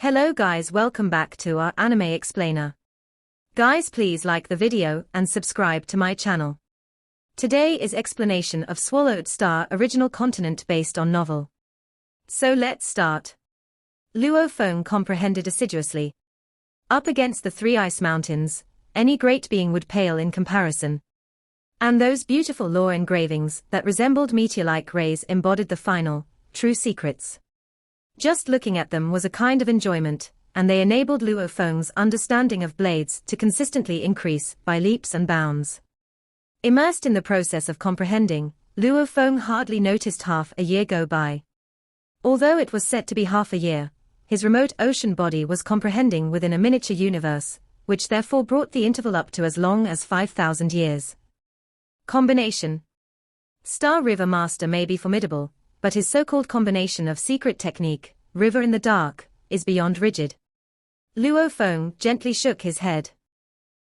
Hello guys, welcome back to our anime explainer. Guys, please like the video and subscribe to my channel. Today is explanation of Swallowed Star original continent based on novel. So let's start. Luo Feng comprehended assiduously. Up against the three ice mountains, any great being would pale in comparison. And those beautiful lore engravings that resembled meteor-like rays embodied the final, true secrets. Just looking at them was a kind of enjoyment, and they enabled Luo Feng's understanding of blades to consistently increase by leaps and bounds. Immersed in the process of comprehending, Luo Feng hardly noticed half a year go by. Although it was set to be half a year, his remote ocean body was comprehending within a miniature universe, which therefore brought the interval up to as long as 5,000 years. Combination. Star River Master may be formidable, but his so-called combination of secret technique, River in the Dark, is beyond rigid. Luo Feng gently shook his head.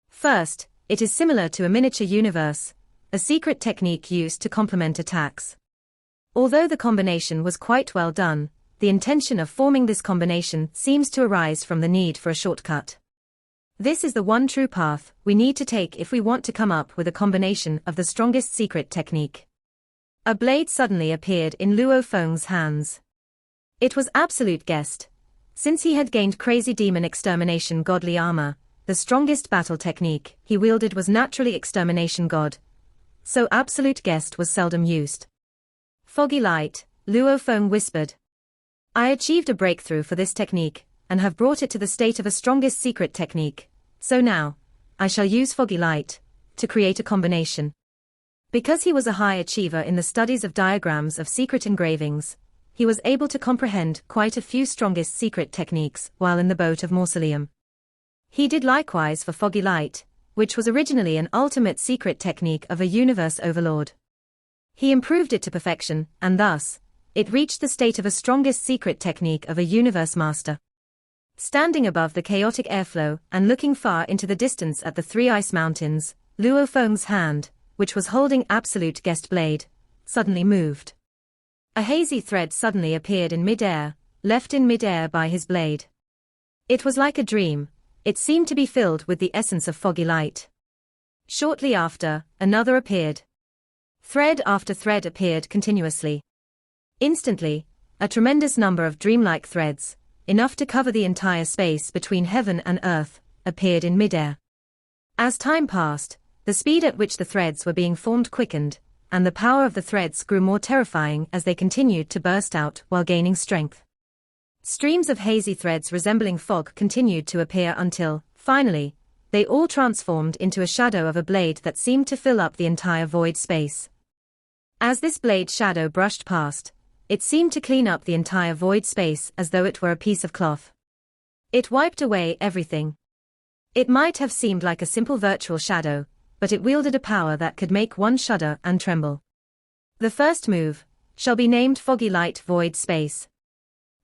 First, it is similar to a miniature universe, a secret technique used to complement attacks. Although the combination was quite well done, the intention of forming this combination seems to arise from the need for a shortcut. This is the one true path we need to take if we want to come up with a combination of the strongest secret technique. A blade suddenly appeared in Luo Feng's hands. It was absolute guest. Since he had gained crazy demon extermination godly armor, the strongest battle technique he wielded was naturally extermination god. So absolute guest was seldom used. Foggy light, Luo Feng whispered. I achieved a breakthrough for this technique, and have brought it to the state of a strongest secret technique, so now, I shall use foggy light, to create a combination. Because he was a high achiever in the studies of diagrams of secret engravings, he was able to comprehend quite a few strongest secret techniques while in the boat of Mausoleum. He did likewise for foggy light, which was originally an ultimate secret technique of a universe overlord. He improved it to perfection, and thus, it reached the state of a strongest secret technique of a universe master. Standing above the chaotic airflow and looking far into the distance at the three ice mountains, Luo Feng's hand, which was holding absolute guest blade, suddenly moved. A hazy thread suddenly appeared in mid-air, left in mid-air by his blade. It was like a dream, it seemed to be filled with the essence of foggy light. Shortly after, another appeared. Thread after thread appeared continuously. Instantly, a tremendous number of dreamlike threads, enough to cover the entire space between heaven and earth, appeared in mid-air. As time passed, the speed at which the threads were being formed quickened, and the power of the threads grew more terrifying as they continued to burst out while gaining strength. Streams of hazy threads resembling fog continued to appear until, finally, they all transformed into a shadow of a blade that seemed to fill up the entire void space. As this blade shadow brushed past, it seemed to clean up the entire void space as though it were a piece of cloth. It wiped away everything. It might have seemed like a simple virtual shadow, but it wielded a power that could make one shudder and tremble. The first move shall be named Foggy Light Void Space.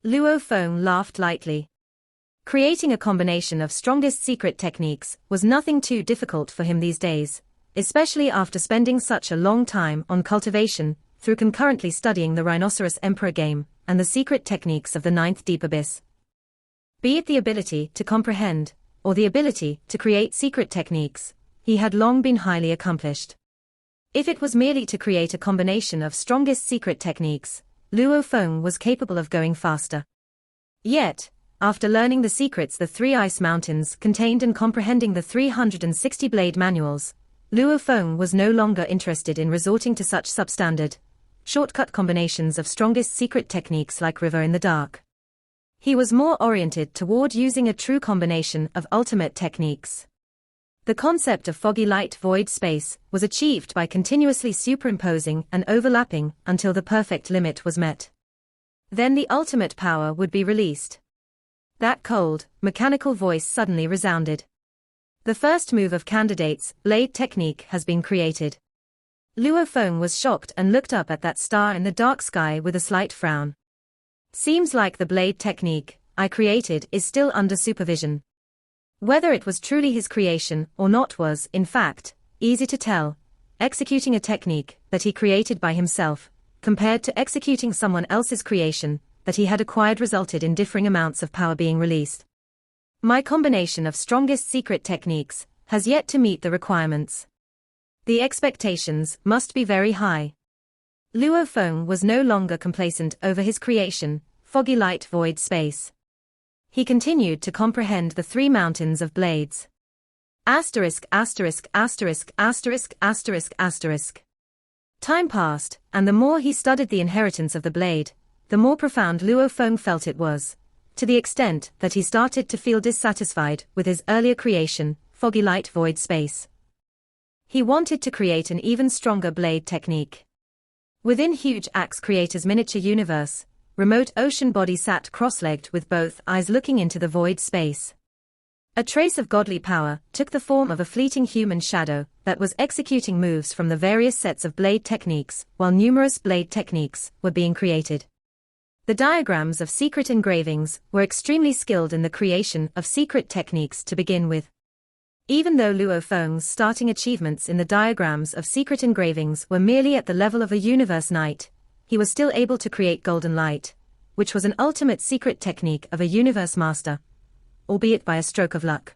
Luo Feng laughed lightly. Creating a combination of strongest secret techniques was nothing too difficult for him these days, especially after spending such a long time on cultivation, through concurrently studying the Rhinoceros Emperor game, and the secret techniques of the Ninth Deep Abyss. Be it the ability to comprehend, or the ability to create secret techniques, he had long been highly accomplished. If it was merely to create a combination of strongest secret techniques, Luo Feng was capable of going faster. Yet, after learning the secrets the three ice mountains contained and comprehending the 360 blade manuals, Luo Feng was no longer interested in resorting to such substandard, shortcut combinations of strongest secret techniques like River in the Dark. He was more oriented toward using a true combination of ultimate techniques. The concept of foggy light void space was achieved by continuously superimposing and overlapping until the perfect limit was met. Then the ultimate power would be released. That cold, mechanical voice suddenly resounded. The first move of candidate's blade technique has been created. Luo Feng was shocked and looked up at that star in the dark sky with a slight frown. Seems like the blade technique I created is still under supervision. Whether it was truly his creation or not was, in fact, easy to tell. Executing a technique that he created by himself, compared to executing someone else's creation, that he had acquired resulted in differing amounts of power being released. My combination of strongest secret techniques has yet to meet the requirements. The expectations must be very high. Luo Feng was no longer complacent over his creation, foggy light void space. He continued to comprehend the three mountains of blades. Asterisk, asterisk, asterisk, asterisk, asterisk, asterisk. Time passed, and the more he studied the inheritance of the blade, the more profound Luo Feng felt it was, to the extent that he started to feel dissatisfied with his earlier creation, foggy light void space. He wanted to create an even stronger blade technique. Within Huge Axe Creator's miniature universe, remote ocean body sat cross-legged with both eyes looking into the void space. A trace of godly power took the form of a fleeting human shadow that was executing moves from the various sets of blade techniques while numerous blade techniques were being created. The diagrams of secret engravings were extremely skilled in the creation of secret techniques to begin with. Even though Luo Feng's starting achievements in the diagrams of secret engravings were merely at the level of a universe knight, he was still able to create golden light, which was an ultimate secret technique of a universe master, albeit by a stroke of luck.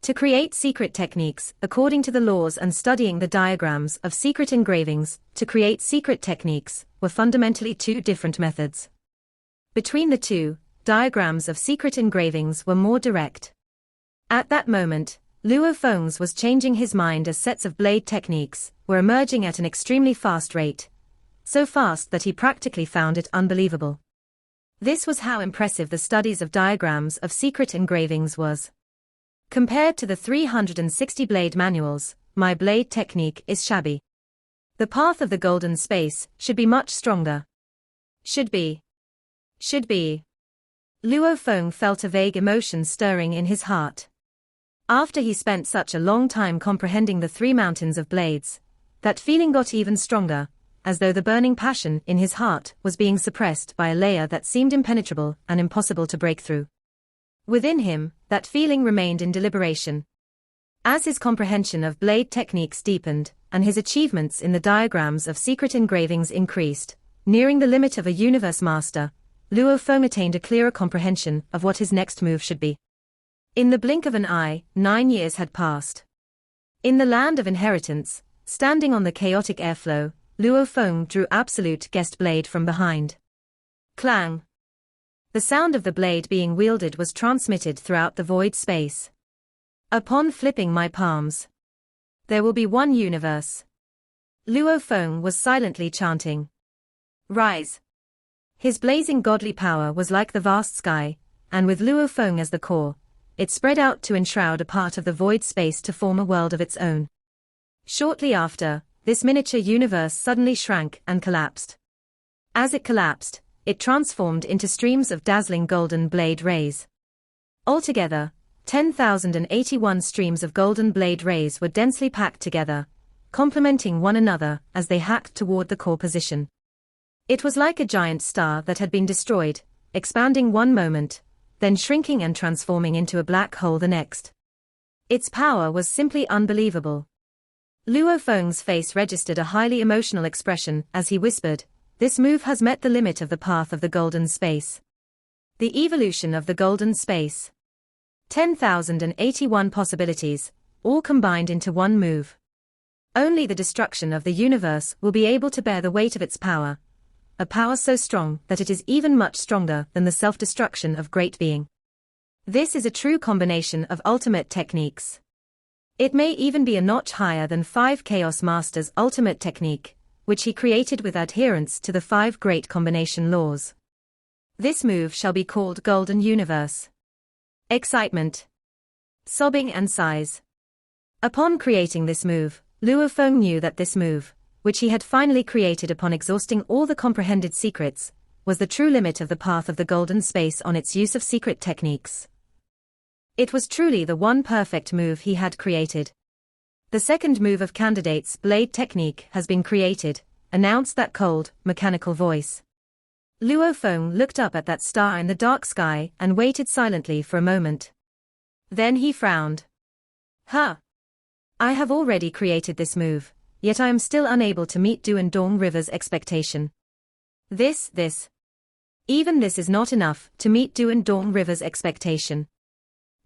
To create secret techniques, according to the laws and studying the diagrams of secret engravings, to create secret techniques, were fundamentally two different methods. Between the two, diagrams of secret engravings were more direct. At that moment, Luo Feng's was changing his mind as sets of blade techniques were emerging at an extremely fast rate, so fast that he practically found it unbelievable. This was how impressive the studies of diagrams of secret engravings was. Compared to the 360 blade manuals, my blade technique is shabby. The path of the golden space should be much stronger. Should be. Luo Feng felt a vague emotion stirring in his heart. After he spent such a long time comprehending the three mountains of blades, that feeling got even stronger, as though the burning passion in his heart was being suppressed by a layer that seemed impenetrable and impossible to break through. Within him, that feeling remained in deliberation. As his comprehension of blade techniques deepened, and his achievements in the diagrams of secret engravings increased, nearing the limit of a universe master, Luo Feng attained a clearer comprehension of what his next move should be. In the blink of an eye, 9 years had passed. In the land of inheritance, standing on the chaotic airflow, Luo Feng drew absolute guest blade from behind. Clang! The sound of the blade being wielded was transmitted throughout the void space. Upon flipping my palms, there will be one universe. Luo Feng was silently chanting. Rise! His blazing godly power was like the vast sky, and with Luo Feng as the core, it spread out to enshroud a part of the void space to form a world of its own. Shortly after, this miniature universe suddenly shrank and collapsed. As it collapsed, it transformed into streams of dazzling golden blade rays. Altogether, 10,081 streams of golden blade rays were densely packed together, complementing one another as they hacked toward the core position. It was like a giant star that had been destroyed, expanding one moment, then shrinking and transforming into a black hole the next. Its power was simply unbelievable. Luo Feng's face registered a highly emotional expression as he whispered, "This move has met the limit of the path of the golden space." The evolution of the golden space. 10,081 possibilities, all combined into one move. Only the destruction of the universe will be able to bear the weight of its power. A power so strong that it is even much stronger than the self-destruction of great being. This is a true combination of ultimate techniques. It may even be a notch higher than 5 Chaos Master's ultimate technique, which he created with adherence to the 5 great combination laws. This move shall be called Golden Universe. Excitement. Sobbing and sighs. Upon creating this move, Luo Feng knew that this move, which he had finally created upon exhausting all the comprehended secrets, was the true limit of the path of the golden space on its use of secret techniques. It was truly the one perfect move he had created. The second move of candidate's blade technique has been created, announced that cold, mechanical voice. Luo Feng looked up at that star in the dark sky and waited silently for a moment. Then he frowned. Huh! I have already created this move, yet I am still unable to meet Duan Dong River's expectation. This. Even this is not enough to meet Duan River's expectation.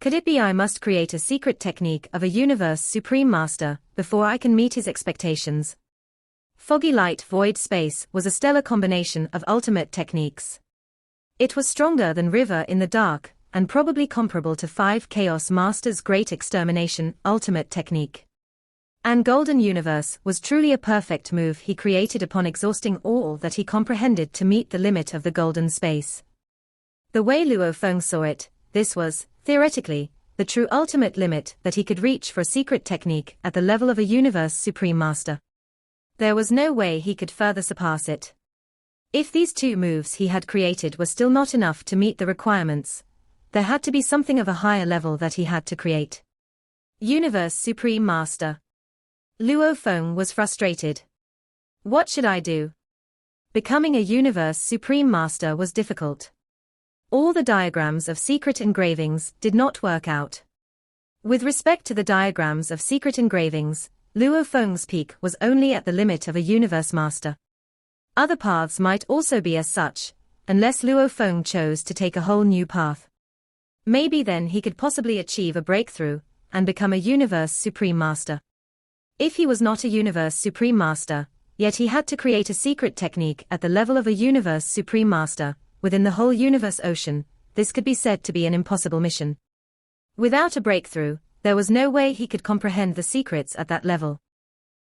Could it be I must create a secret technique of a universe supreme master before I can meet his expectations? Foggy light void space was a stellar combination of ultimate techniques. It was stronger than River in the dark, and probably comparable to 5 Chaos Masters' Great Extermination ultimate technique. And Golden Universe was truly a perfect move he created upon exhausting all that he comprehended to meet the limit of the golden space. The way Luo Feng saw it, this was, theoretically, the true ultimate limit that he could reach for a secret technique at the level of a universe supreme master. There was no way he could further surpass it. If these 2 moves he had created were still not enough to meet the requirements, there had to be something of a higher level that he had to create. Universe Supreme Master. Luo Feng was frustrated. What should I do? Becoming a Universe Supreme Master was difficult. All the diagrams of secret engravings did not work out. With respect to the diagrams of secret engravings, Luo Feng's peak was only at the limit of a Universe Master. Other paths might also be as such, unless Luo Feng chose to take a whole new path. Maybe then he could possibly achieve a breakthrough and become a Universe Supreme Master. If he was not a Universe Supreme Master, yet he had to create a secret technique at the level of a Universe Supreme Master, within the whole universe ocean, this could be said to be an impossible mission. Without a breakthrough, there was no way he could comprehend the secrets at that level.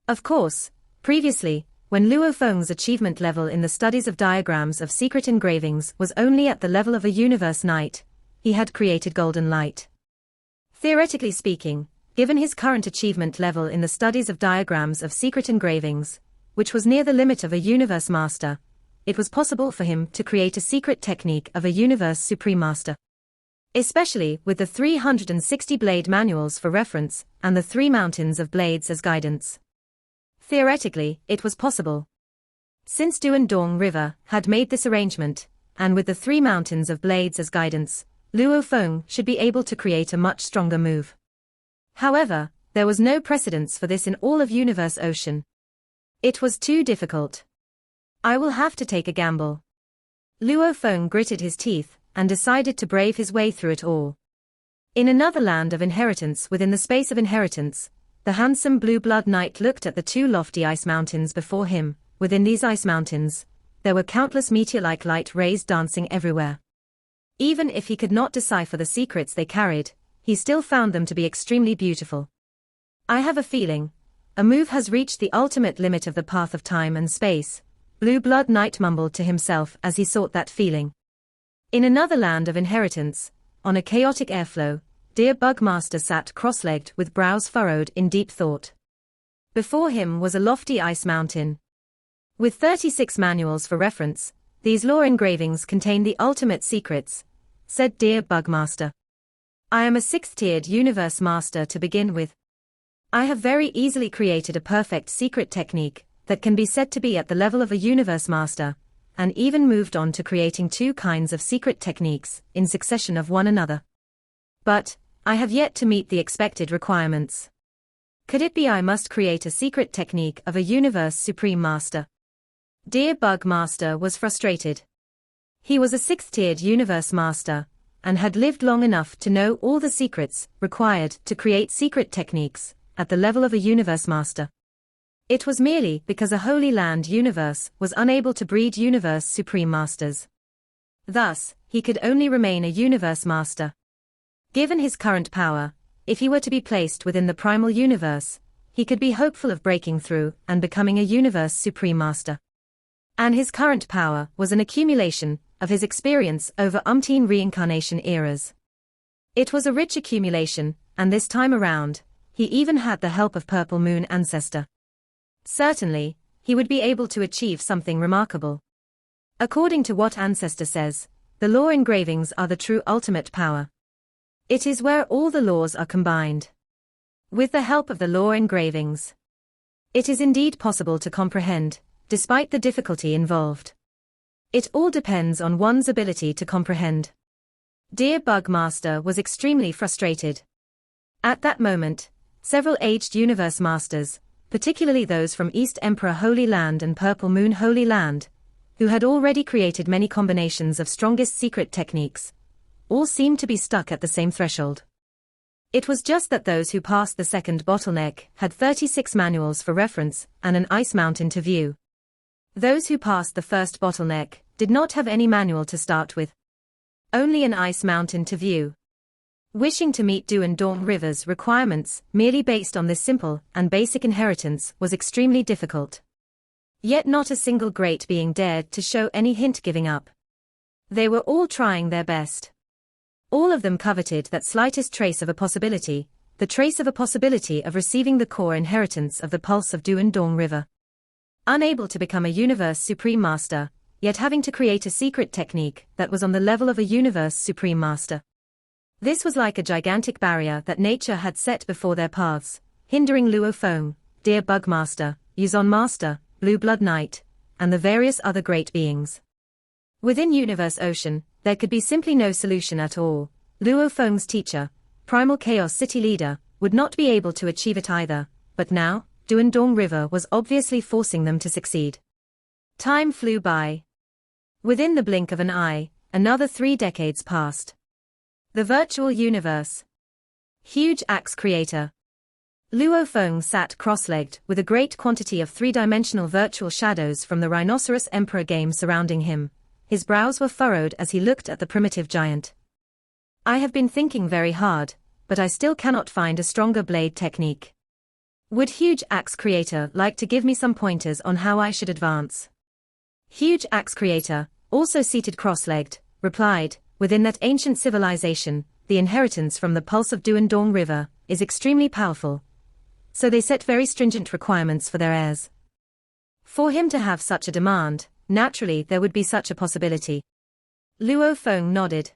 Of course, previously, when Luo Feng's achievement level in the studies of diagrams of secret engravings was only at the level of a universe knight, he had created golden light. Theoretically speaking, given his current achievement level in the studies of diagrams of secret engravings, which was near the limit of a universe master, it was possible for him to create a secret technique of a universe supreme master. Especially with the 360 blade manuals for reference and the 3 mountains of blades as guidance. Theoretically, it was possible. Since Duan River had made this arrangement, and with the 3 mountains of blades as guidance, Luo Feng should be able to create a much stronger move. However, there was no precedence for this in all of Universe Ocean. It was too difficult. I will have to take a gamble. Luo Feng gritted his teeth and decided to brave his way through it all. In another land of inheritance within the space of inheritance, the handsome blue blood knight looked at the 2 lofty ice mountains before him. Within these ice mountains, there were countless meteor-like light rays dancing everywhere. Even if he could not decipher the secrets they carried, he still found them to be extremely beautiful. I have a feeling, a move has reached the ultimate limit of the path of time and space, Blue Blood Knight mumbled to himself as he sought that feeling. In another land of inheritance, on a chaotic airflow, dear Bugmaster sat cross-legged with brows furrowed in deep thought. Before him was a lofty ice mountain. With 36 manuals for reference, these lore engravings contain the ultimate secrets, said dear Bugmaster. I am a 6th-tiered universe master to begin with. I have very easily created a perfect secret technique that can be said to be at the level of a universe master, and even moved on to creating 2 kinds of secret techniques in succession of one another. But I have yet to meet the expected requirements. Could it be I must create a secret technique of a universe supreme master? Dear Bug Master was frustrated. He was a 6th-tiered universe master, and had lived long enough to know all the secrets required to create secret techniques at the level of a universe master. It was merely because a Holy Land universe was unable to breed universe supreme masters. Thus, he could only remain a universe master. Given his current power, if he were to be placed within the primal universe, he could be hopeful of breaking through and becoming a universe supreme master. And his current power was an accumulation of his experience over umpteen reincarnation eras. It was a rich accumulation, and this time around, he even had the help of Purple Moon Ancestor. Certainly, he would be able to achieve something remarkable. According to what Ancestor says, the lore engravings are the true ultimate power. It is where all the laws are combined. With the help of the lore engravings, it is indeed possible to comprehend, despite the difficulty involved. It all depends on one's ability to comprehend. Dear Bug Master was extremely frustrated. At that moment, several aged universe masters, particularly those from East Emperor Holy Land and Purple Moon Holy Land, who had already created many combinations of strongest secret techniques, all seemed to be stuck at the same threshold. It was just that those who passed the second bottleneck had 36 manuals for reference and an ice mountain to view. Those who passed the first bottleneck did not have any manual to start with. Only an ice mountain to view. Wishing to meet Duan Dong River's requirements merely based on this simple and basic inheritance was extremely difficult. Yet not a single great being dared to show any hint giving up. They were all trying their best. All of them coveted that slightest trace of a possibility, the trace of a possibility of receiving the core inheritance of the pulse of Duan Dong River. Unable to become a universe supreme master, yet having to create a secret technique that was on the level of a universe supreme master. This was like a gigantic barrier that nature had set before their paths, hindering Luo Feng, Deer Bug Master, Yuzon Master, Blue Blood Knight, and the various other great beings. Within Universe Ocean, there could be simply no solution at all. Luo Feng's teacher, Primal Chaos City Leader, would not be able to achieve it either, but now, Duan Dong River was obviously forcing them to succeed. Time flew by. Within the blink of an eye, another 3 decades passed. The virtual universe. Huge axe creator. Luo Feng sat cross-legged with a great quantity of 3-dimensional virtual shadows from the Rhinoceros Emperor game surrounding him. His brows were furrowed as he looked at the primitive giant. I have been thinking very hard, but I still cannot find a stronger blade technique. Would Huge Axe Creator like to give me some pointers on how I should advance? Huge Axe Creator, also seated cross-legged, replied, within that ancient civilization, the inheritance from the pulse of Duan Dong River is extremely powerful. So they set very stringent requirements for their heirs. For him to have such a demand, naturally there would be such a possibility. Luo Feng nodded.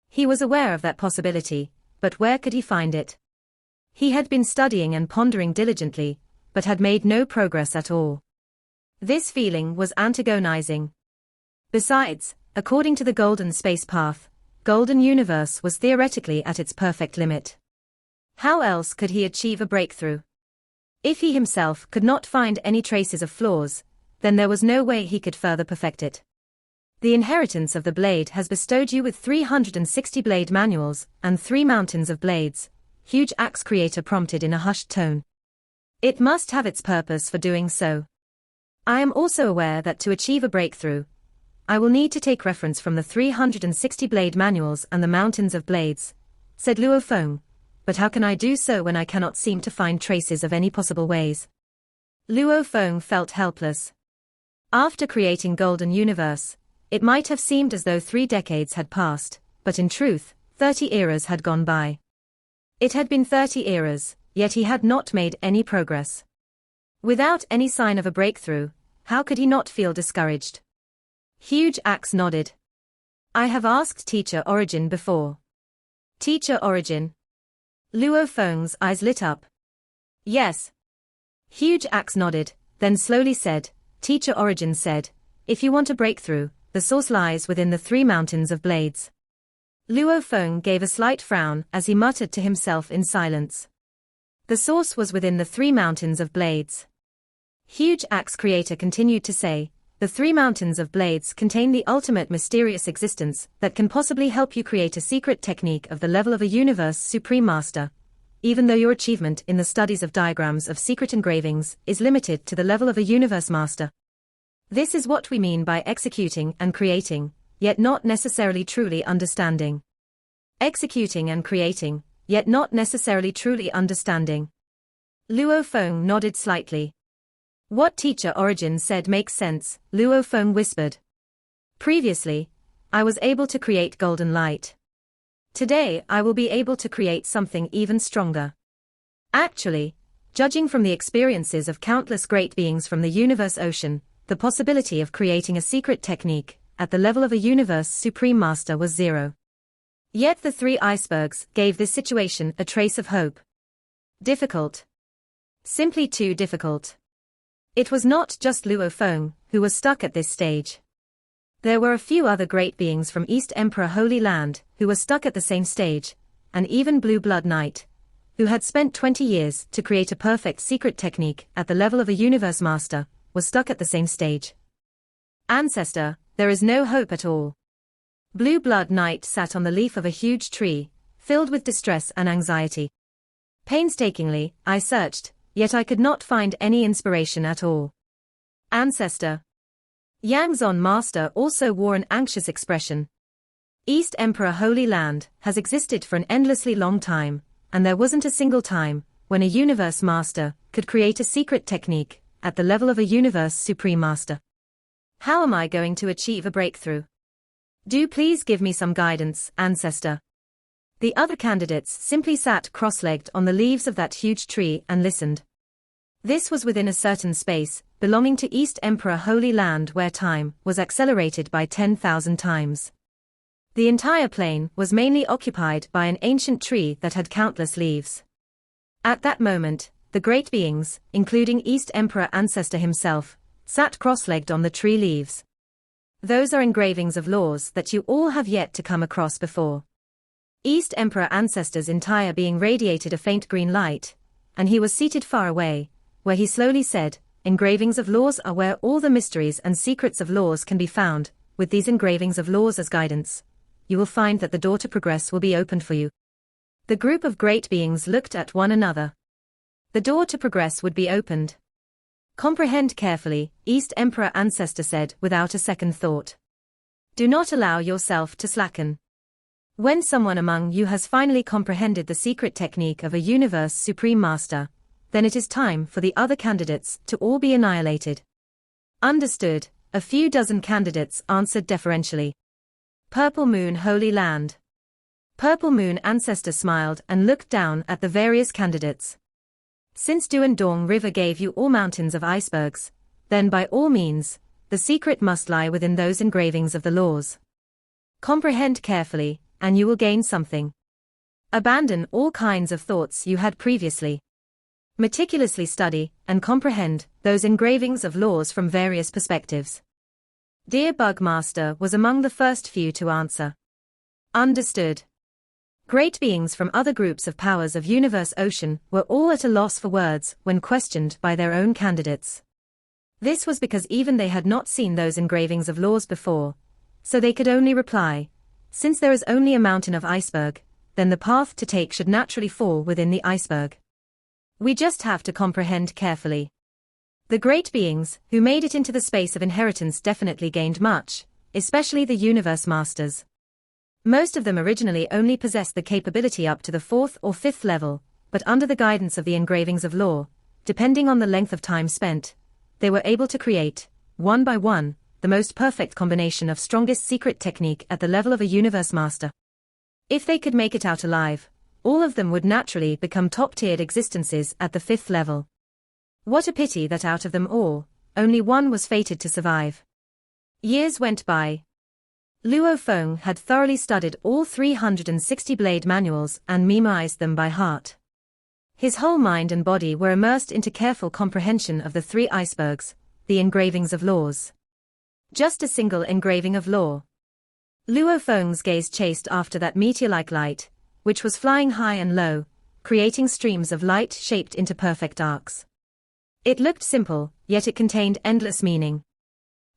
He was aware of that possibility, but where could he find it? He had been studying and pondering diligently, but had made no progress at all. This feeling was antagonizing. Besides, according to the Golden Space Path, Golden Universe was theoretically at its perfect limit. How else could he achieve a breakthrough? If he himself could not find any traces of flaws, then there was no way he could further perfect it. The inheritance of the blade has bestowed you with 360 blade manuals and 3 mountains of blades, Huge Axe Creator prompted in a hushed tone. It must have its purpose for doing so. I am also aware that to achieve a breakthrough, I will need to take reference from the 360 blade manuals and the mountains of blades, said Luo Feng. But how can I do so when I cannot seem to find traces of any possible ways? Luo Feng felt helpless. After creating Golden Universe, it might have seemed as though 3 decades had passed, but in truth, 30 eras had gone by. It had been 30 eras, yet he had not made any progress. Without any sign of a breakthrough, how could he not feel discouraged? Huge Axe nodded. I have asked Teacher Origin before. Teacher Origin? Luo Feng's eyes lit up. Yes. Huge Axe nodded, then slowly said, Teacher Origin said, if you want a breakthrough, the source lies within the 3 mountains of blades. Luo Feng gave a slight frown as he muttered to himself in silence. The source was within the 3 mountains of blades. Huge Axe Creator continued to say, the 3 mountains of blades contain the ultimate mysterious existence that can possibly help you create a secret technique of the level of a universe supreme master, even though your achievement in the studies of diagrams of secret engravings is limited to the level of a universe master. This is what we mean by executing and creating, yet not necessarily truly understanding. Executing and creating, yet not necessarily truly understanding. Luo Feng nodded slightly. What Teacher Origin said makes sense, Luo Feng whispered. Previously, I was able to create golden light. Today I will be able to create something even stronger. Actually, judging from the experiences of countless great beings from the universe ocean, the possibility of creating a secret technique at the level of a universe supreme master was 0. Yet the 3 icebergs gave this situation a trace of hope. Difficult. Simply too difficult. It was not just Luo Feng who was stuck at this stage. There were a few other great beings from East Emperor Holy Land who were stuck at the same stage, and even Blue Blood Knight, who had spent 20 years to create a perfect secret technique at the level of a universe master, was stuck at the same stage. Ancestor, there is no hope at all. Blue Blood Knight sat on the leaf of a huge tree, filled with distress and anxiety. Painstakingly, I searched, yet I could not find any inspiration at all. Ancestor. Yangzon Master also wore an anxious expression. East Emperor Holy Land has existed for an endlessly long time, and there wasn't a single time when a Universe Master could create a secret technique at the level of a Universe Supreme Master. How am I going to achieve a breakthrough? Do please give me some guidance, Ancestor. The other candidates simply sat cross-legged on the leaves of that huge tree and listened. This was within a certain space, belonging to East Emperor Holy Land, where time was accelerated by 10,000 times. The entire plain was mainly occupied by an ancient tree that had countless leaves. At that moment, the great beings, including East Emperor Ancestor himself, sat cross-legged on the tree leaves. Those are engravings of laws that you all have yet to come across before. East Emperor Ancestor's entire being radiated a faint green light, and he was seated far away, where he slowly said, engravings of laws are where all the mysteries and secrets of laws can be found. With these engravings of laws as guidance, you will find that the door to progress will be opened for you. The group of great beings looked at one another. The door to progress would be opened. Comprehend carefully, East Emperor Ancestor said without a second thought. Do not allow yourself to slacken. When someone among you has finally comprehended the secret technique of a Universe Supreme Master, then it is time for the other candidates to all be annihilated. Understood, a few dozen candidates answered deferentially. Purple Moon Holy Land. Purple Moon Ancestor smiled and looked down at the various candidates. Since Duan Dong River gave you all mountains of icebergs, then by all means, the secret must lie within those engravings of the laws. Comprehend carefully, and you will gain something. Abandon all kinds of thoughts you had previously. Meticulously study and comprehend those engravings of laws from various perspectives. Dear Bug Master was among the first few to answer. Understood. Great beings from other groups of powers of Universe Ocean were all at a loss for words when questioned by their own candidates. This was because even they had not seen those engravings of laws before, so they could only reply, since there is only a mountain of iceberg, then the path to take should naturally fall within the iceberg. We just have to comprehend carefully. The great beings who made it into the space of inheritance definitely gained much, especially the Universe Masters. Most of them originally only possessed the capability up to the 4th or 5th level, but under the guidance of the engravings of law, depending on the length of time spent, they were able to create, one by one, the most perfect combination of strongest secret technique at the level of a Universe Master. If they could make it out alive, all of them would naturally become top-tiered existences at the 5th level. What a pity that out of them all, only one was fated to survive. Years went by. Luo Feng had thoroughly studied all 360 blade manuals and memorized them by heart. His whole mind and body were immersed into careful comprehension of the 3 icebergs, the engravings of laws. Just a single engraving of law. Luo Feng's gaze chased after that meteor-like light, which was flying high and low, creating streams of light shaped into perfect arcs. It looked simple, yet it contained endless meaning.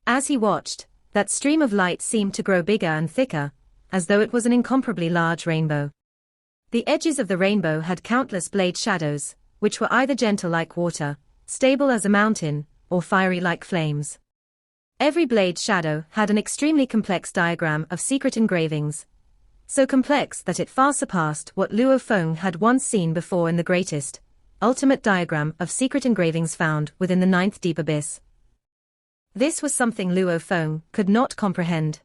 As he watched, that stream of light seemed to grow bigger and thicker, as though it was an incomparably large rainbow. The edges of the rainbow had countless blade shadows, which were either gentle like water, stable as a mountain, or fiery like flames. Every blade shadow had an extremely complex diagram of secret engravings, so complex that it far surpassed what Luo Feng had once seen before in the greatest, ultimate diagram of secret engravings found within the 9th deep abyss. This was something Luo Feng could not comprehend.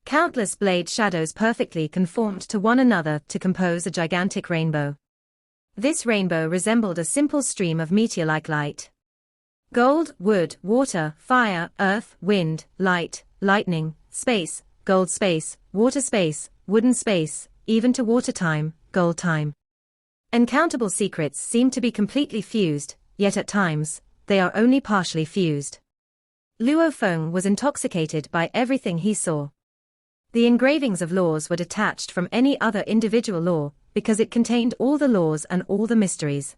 Countless blade shadows perfectly conformed to one another to compose a gigantic rainbow. This rainbow resembled a simple stream of meteor-like light. Gold, wood, water, fire, earth, wind, light, lightning, space, gold space, water space, wooden space, even to water time, gold time. Uncountable secrets seem to be completely fused, yet at times, they are only partially fused. Luo Feng was intoxicated by everything he saw. The engravings of laws were detached from any other individual law, because it contained all the laws and all the mysteries.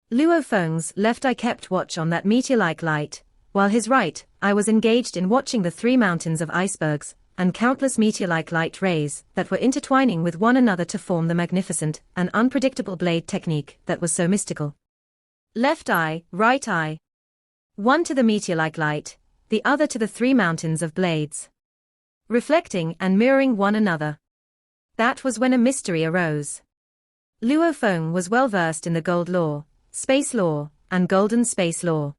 Luo Feng's left eye kept watch on that meteor-like light, while his right eye was engaged in watching the three mountains of icebergs and countless meteor-like light rays that were intertwining with one another to form the magnificent and unpredictable blade technique that was so mystical. Left eye, right eye. One to the meteor-like light, the other to the three mountains of blades. Reflecting and mirroring one another. That was when a mystery arose. Luo Feng was well versed in the gold law, space law, and golden space law.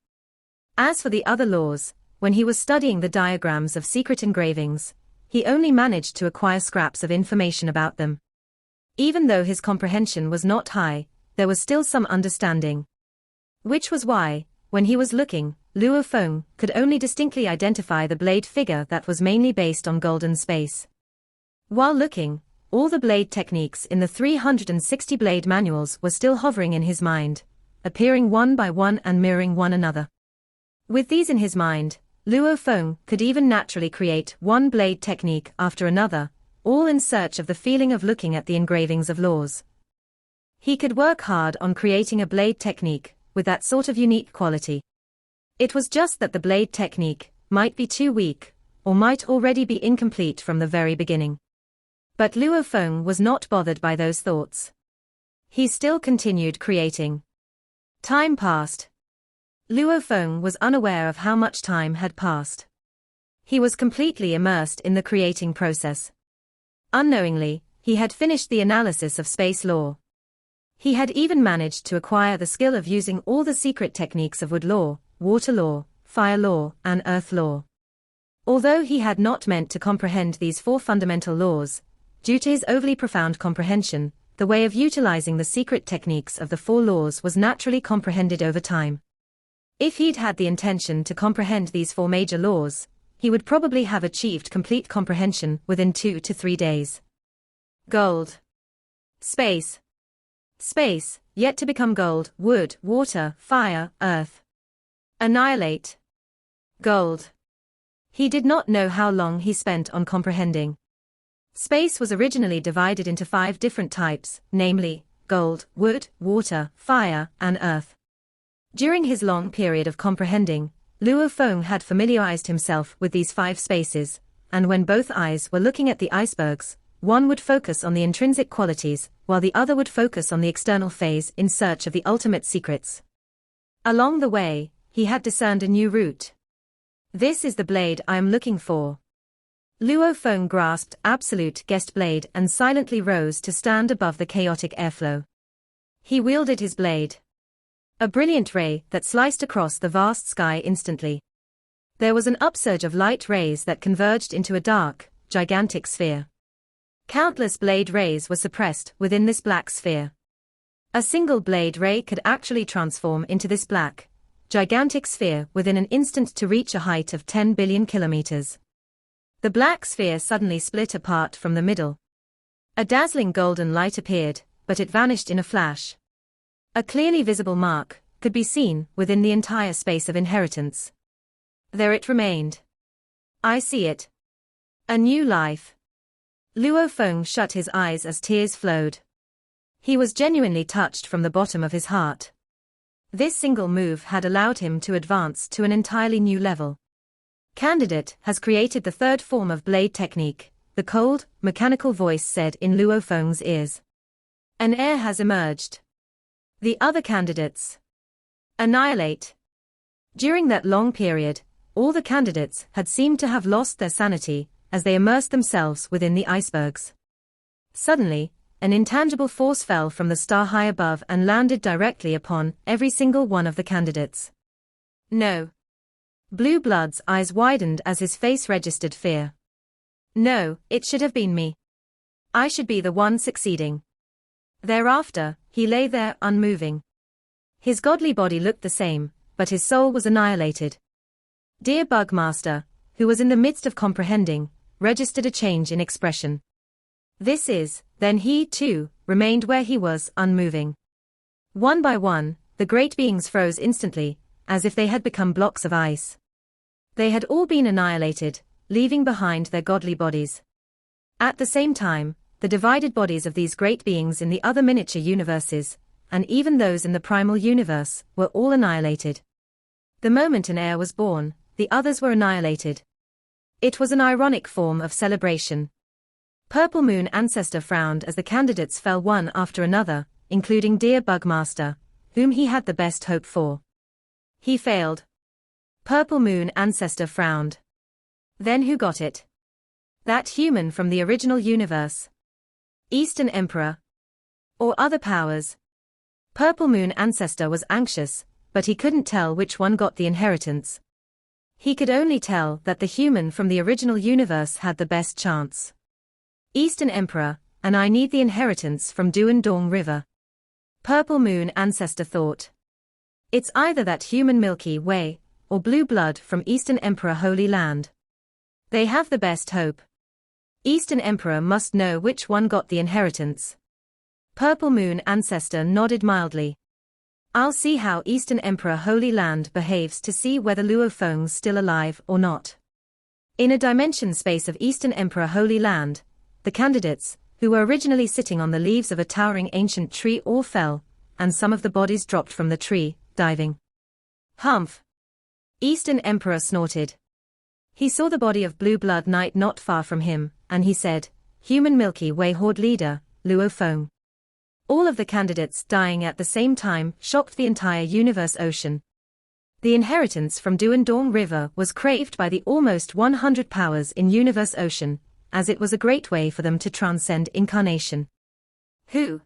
As for the other laws, when he was studying the diagrams of secret engravings, he only managed to acquire scraps of information about them. Even though his comprehension was not high, there was still some understanding. Which was why, when he was looking, Luo Feng could only distinctly identify the blade figure that was mainly based on golden space. While looking, all the blade techniques in the 360 blade manuals were still hovering in his mind, appearing one by one and mirroring one another. With these in his mind, Luo Feng could even naturally create one blade technique after another, all in search of the feeling of looking at the engravings of laws. He could work hard on creating a blade technique with that sort of unique quality. It was just that the blade technique might be too weak, or might already be incomplete from the very beginning. But Luo Feng was not bothered by those thoughts. He still continued creating. Time passed. Luo Feng was unaware of how much time had passed. He was completely immersed in the creating process. Unknowingly, he had finished the analysis of space law. He had even managed to acquire the skill of using all the secret techniques of wood law, water law, fire law, and earth law. Although he had not meant to comprehend these four fundamental laws, due to his overly profound comprehension, the way of utilizing the secret techniques of the four laws was naturally comprehended over time. If he'd had the intention to comprehend these four major laws, he would probably have achieved complete comprehension within 2 to 3 days. Gold. Space. Space, yet to become gold, wood, water, fire, earth. Annihilate. Gold. He did not know how long he spent on comprehending. Space was originally divided into 5 different types, namely, gold, wood, water, fire, and earth. During his long period of comprehending, Luo Feng had familiarized himself with these 5 spaces, and when both eyes were looking at the icebergs, one would focus on the intrinsic qualities, while the other would focus on the external phase in search of the ultimate secrets. Along the way, he had discerned a new route. This is the blade I am looking for. Luo Feng grasped absolute guest blade and silently rose to stand above the chaotic airflow. He wielded his blade. A brilliant ray that sliced across the vast sky instantly. There was an upsurge of light rays that converged into a dark, gigantic sphere. Countless blade rays were suppressed within this black sphere. A single blade ray could actually transform into this black, gigantic sphere within an instant to reach a height of 10 billion kilometers. The black sphere suddenly split apart from the middle. A dazzling golden light appeared, but it vanished in a flash. A clearly visible mark could be seen within the entire space of inheritance. There it remained. I see it. A new life. Luo Feng shut his eyes as tears flowed. He was genuinely touched from the bottom of his heart. This single move had allowed him to advance to an entirely new level. Candidate has created the third form of blade technique, the cold, mechanical voice said in Luo Feng's ears. An heir has emerged. The other candidates. Annihilate. During that long period, all the candidates had seemed to have lost their sanity as they immersed themselves within the icebergs. Suddenly, an intangible force fell from the star high above and landed directly upon every single one of the candidates. No. Blue Blood's eyes widened as his face registered fear. No, it should have been me. I should be the one succeeding. Thereafter, he lay there unmoving. His godly body looked the same, but his soul was annihilated. Dear Bugmaster, who was in the midst of comprehending, registered a change in expression. This is, then he, too, remained where he was, unmoving. One by one, the great beings froze instantly, as if they had become blocks of ice. They had all been annihilated, leaving behind their godly bodies. At the same time, the divided bodies of these great beings in the other miniature universes, and even those in the primal universe, were all annihilated. The moment an heir was born, the others were annihilated. It was an ironic form of celebration. Purple Moon Ancestor frowned as the candidates fell one after another, including dear Bugmaster, whom he had the best hope for. He failed. Purple Moon Ancestor frowned. Then who got it? That human from the original universe? Eastern Emperor? Or other powers? Purple Moon Ancestor was anxious, but he couldn't tell which one got the inheritance. He could only tell that the human from the original universe had the best chance. Eastern Emperor, and I need the inheritance from Duan Dong River. Purple Moon Ancestor thought. It's either that human Milky Way, or blue blood from Eastern Emperor Holy Land. They have the best hope. Eastern Emperor must know which one got the inheritance. Purple Moon Ancestor nodded mildly. I'll see how Eastern Emperor Holy Land behaves to see whether Luo Feng's still alive or not. In a dimension space of Eastern Emperor Holy Land, the candidates, who were originally sitting on the leaves of a towering ancient tree, all fell, and some of the bodies dropped from the tree, diving. Humph! Eastern Emperor snorted. He saw the body of Blue Blood Knight not far from him, and he said, Human Milky Way Horde Leader, Luo Feng. All of the candidates dying at the same time shocked the entire universe ocean. The inheritance from Duan Dong River was craved by the almost 100 powers in universe ocean, as it was a great way for them to transcend incarnation. Who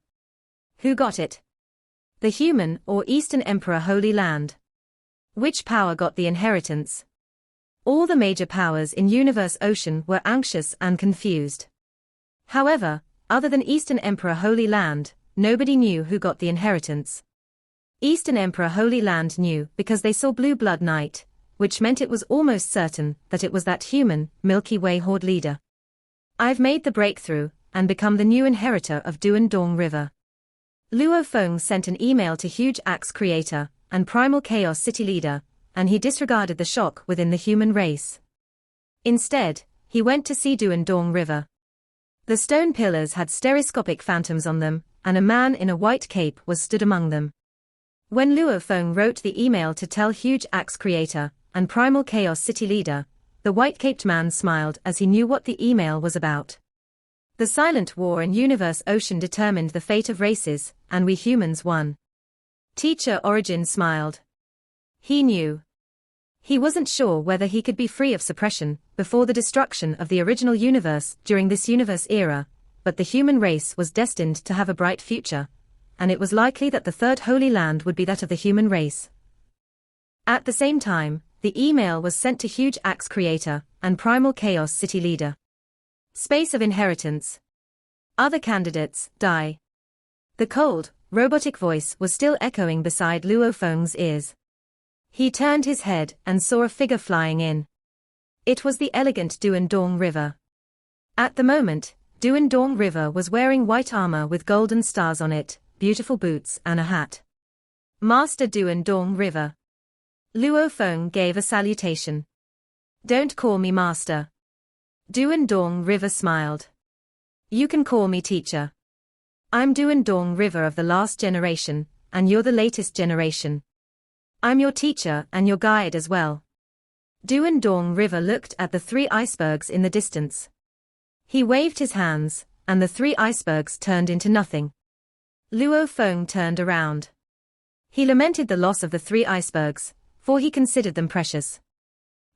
got it? The human or Eastern Emperor Holy Land? Which power got the inheritance? All the major powers in universe ocean were anxious and confused. However, other than Eastern Emperor Holy Land, nobody knew who got the inheritance. Eastern Emperor Holy Land knew because they saw Blue Blood Knight, which meant it was almost certain that it was that human, Milky Way Horde leader. I've made the breakthrough, and become the new inheritor of Duan Dong River. Luo Feng sent an email to Huge Axe Creator, and Primal Chaos City Leader, and he disregarded the shock within the human race. Instead, he went to see Duan Dong River. The stone pillars had stereoscopic phantoms on them, and a man in a white cape was stood among them. When Luo Feng wrote the email to tell Huge Axe Creator, and Primal Chaos City Leader, the white-caped man smiled as he knew what the email was about. The silent war in universe ocean determined the fate of races, and we humans won. Teacher Origin smiled. He knew. He wasn't sure whether he could be free of suppression before the destruction of the original universe during this universe era, but the human race was destined to have a bright future, and it was likely that the third Holy Land would be that of the human race. At the same time, the email was sent to Huge Axe Creator and Primal Chaos City Leader. Space of inheritance. Other candidates, die. The cold, robotic voice was still echoing beside Luo Feng's ears. He turned his head and saw a figure flying in. It was the elegant Duan Dong River. At the moment, Duan Dong River was wearing white armor with golden stars on it, beautiful boots and a hat. Master Duan Dong River. Luo Feng gave a salutation. Don't call me master. Duan Dong River smiled. You can call me teacher. I'm Duan Dong River of the last generation, and you're the latest generation. I'm your teacher and your guide as well. Duan Dong River looked at the 3 icebergs in the distance. He waved his hands, and the 3 icebergs turned into nothing. Luo Feng turned around. He lamented the loss of the 3 icebergs, for he considered them precious.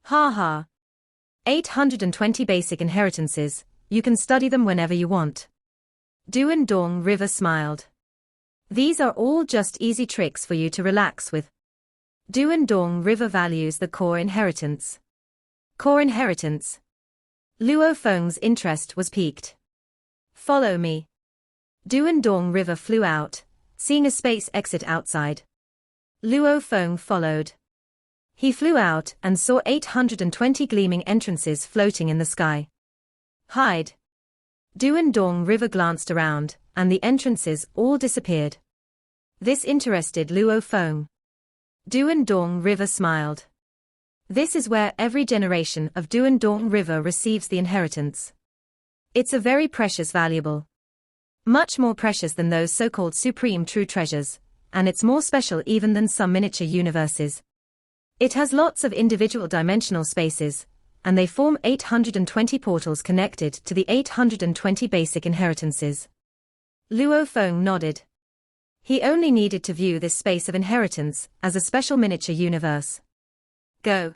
Ha ha. 820 basic inheritances, you can study them whenever you want. Duan Dong River smiled. These are all just easy tricks for you to relax with. Duan Dong River values the core inheritance. Core inheritance. Luo Feng's interest was piqued. Follow me. Duan Dong River flew out, seeing a space exit outside. Luo Feng followed. He flew out and saw 820 gleaming entrances floating in the sky. Hide. Duan Dong River glanced around, and the entrances all disappeared. This interested Luo Feng. Duan Dong River smiled. This is where every generation of Duan Dong River receives the inheritance. It's a very precious valuable. Much more precious than those so-called supreme true treasures, and it's more special even than some miniature universes. It has lots of individual dimensional spaces, and they form 820 portals connected to the 820 basic inheritances. Luo Feng nodded. He only needed to view this space of inheritance as a special miniature universe. Go.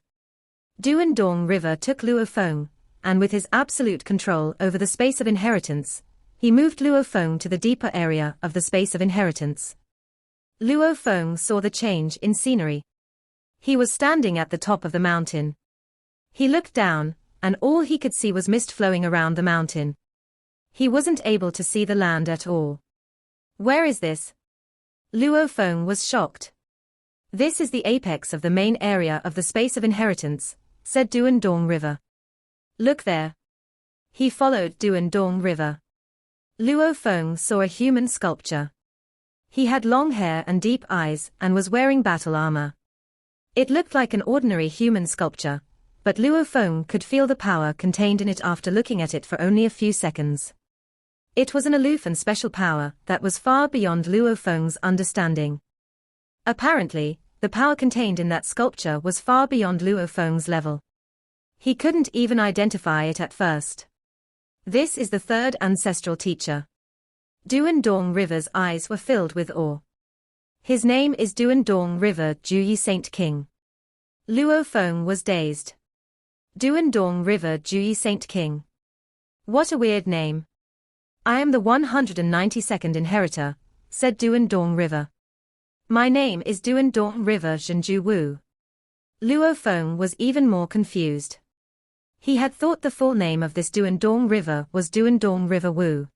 Duan Dong River took Luo Feng, and with his absolute control over the space of inheritance, he moved Luo Feng to the deeper area of the space of inheritance. Luo Feng saw the change in scenery. He was standing at the top of the mountain. He looked down, and all he could see was mist flowing around the mountain. He wasn't able to see the land at all. Where is this? Luo Feng was shocked. This is the apex of the main area of the space of inheritance, said Duan Dong River. Look there. He followed Duan Dong River. Luo Feng saw a human sculpture. He had long hair and deep eyes and was wearing battle armor. It looked like an ordinary human sculpture, but Luo Feng could feel the power contained in it after looking at it for only a few seconds. It was an aloof and special power that was far beyond Luo Feng's understanding. Apparently, the power contained in that sculpture was far beyond Luo Feng's level. He couldn't even identify it at first. This is the third ancestral teacher. Duan Dong River's eyes were filled with awe. His name is Duan Dong River Juyi Saint King. Luo Feng was dazed. Duan Dong River Juyi Saint King. What a weird name. I am the 192nd inheritor, said Duan Dong River. My name is Duan Dong River Zhenju Wu. Luo Feng was even more confused. He had thought the full name of this Duan Dong River was Duan Dong River Wu.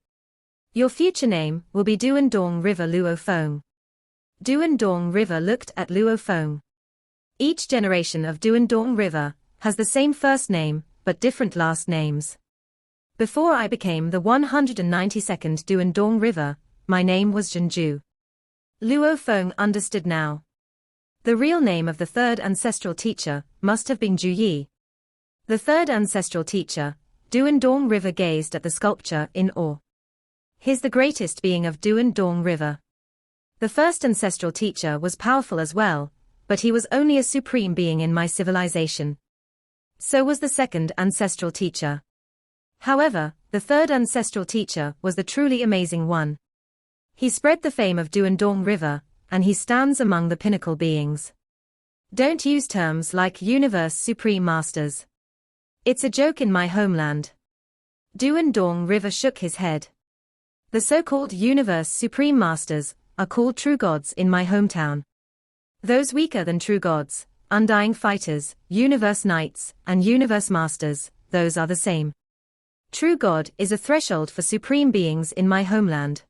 Your future name will be Duan Dong River Luo Feng. Duan Dong River looked at Luo Feng. Each generation of Duan Dong River has the same first name, but different last names. Before I became the 192nd Duan Dong River, my name was Zhenju. Luo Feng understood now. The real name of the third ancestral teacher must have been Juyi. The third ancestral teacher, Duan Dong River, gazed at the sculpture in awe. He's the greatest being of Duan Dong River. The first ancestral teacher was powerful as well, but he was only a supreme being in my civilization. So was the second ancestral teacher. However, the third ancestral teacher was the truly amazing one. He spread the fame of Duan Dong River, and he stands among the pinnacle beings. Don't use terms like Universe Supreme Masters. It's a joke in my homeland. Duan Dong River shook his head. The so-called Universe Supreme Masters are called true gods in my hometown. Those weaker than true gods, undying fighters, Universe Knights, and Universe Masters, those are the same. True God is a threshold for supreme beings in my homeland.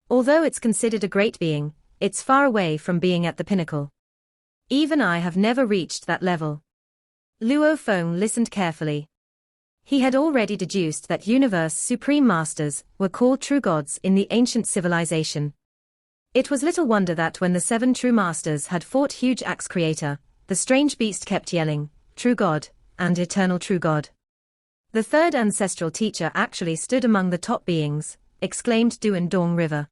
Although it's considered a great being, it's far away from being at the pinnacle. Even I have never reached that level. Luo Feng listened carefully. He had already deduced that Universe Supreme Masters were called true gods in the ancient civilization. It was little wonder that when the 7 true masters had fought huge axe creator, the strange beast kept yelling, "True God," and "Eternal True God." The third ancestral teacher actually stood among the top beings, exclaimed Duan Dong River.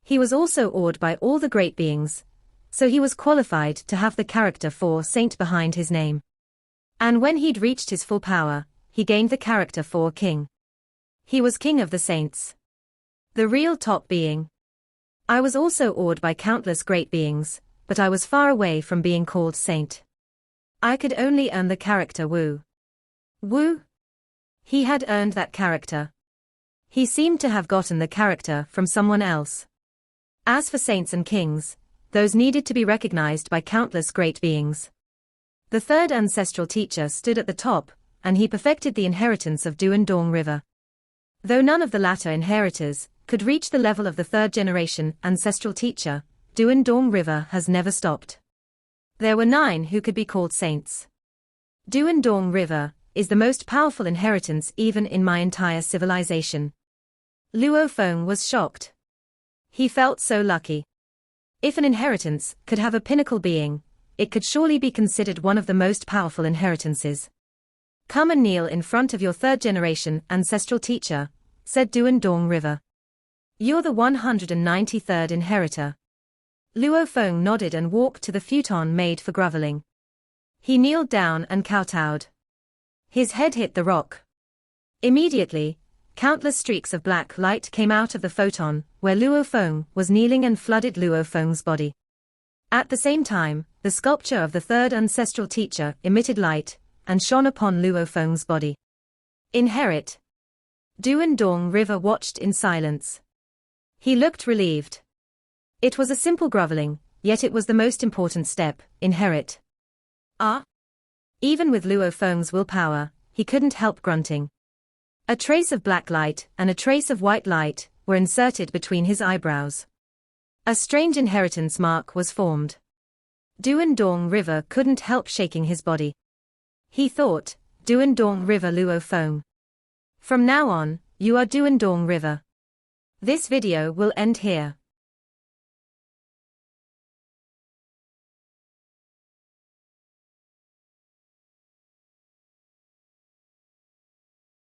He was also awed by all the great beings, so he was qualified to have the character for saint behind his name. And when he'd reached his full power, he gained the character for king. He was king of the saints. The real top being. I was also awed by countless great beings, but I was far away from being called saint. I could only earn the character Wu. Wu? He had earned that character. He seemed to have gotten the character from someone else. As for saints and kings, those needed to be recognized by countless great beings. The third ancestral teacher stood at the top, and he perfected the inheritance of Duan Dong River. Though none of the latter inheritors could reach the level of the third generation ancestral teacher, Duan Dong River has never stopped. There were 9 who could be called saints. Duan Dong River is the most powerful inheritance even in my entire civilization. Luo Feng was shocked. He felt so lucky. If an inheritance could have a pinnacle being, it could surely be considered one of the most powerful inheritances. Come and kneel in front of your third generation ancestral teacher, said Duan Dong River. You're the 193rd inheritor. Luo Feng nodded and walked to the futon made for groveling. He kneeled down and kowtowed. His head hit the rock. Immediately, countless streaks of black light came out of the photon, where Luo Feng was kneeling, and flooded Luo Feng's body. At the same time, the sculpture of the third ancestral teacher emitted light, and shone upon Luo Feng's body. Inherit. Duan Dong River watched in silence. He looked relieved. It was a simple groveling, yet it was the most important step. Inherit. Even with Luo Feng's willpower, he couldn't help grunting. A trace of black light and a trace of white light were inserted between his eyebrows. A strange inheritance mark was formed. Duan Dong River couldn't help shaking his body. He thought, Duan Dong River Luo Feng. From now on, you are Duan Dong River. This video will end here.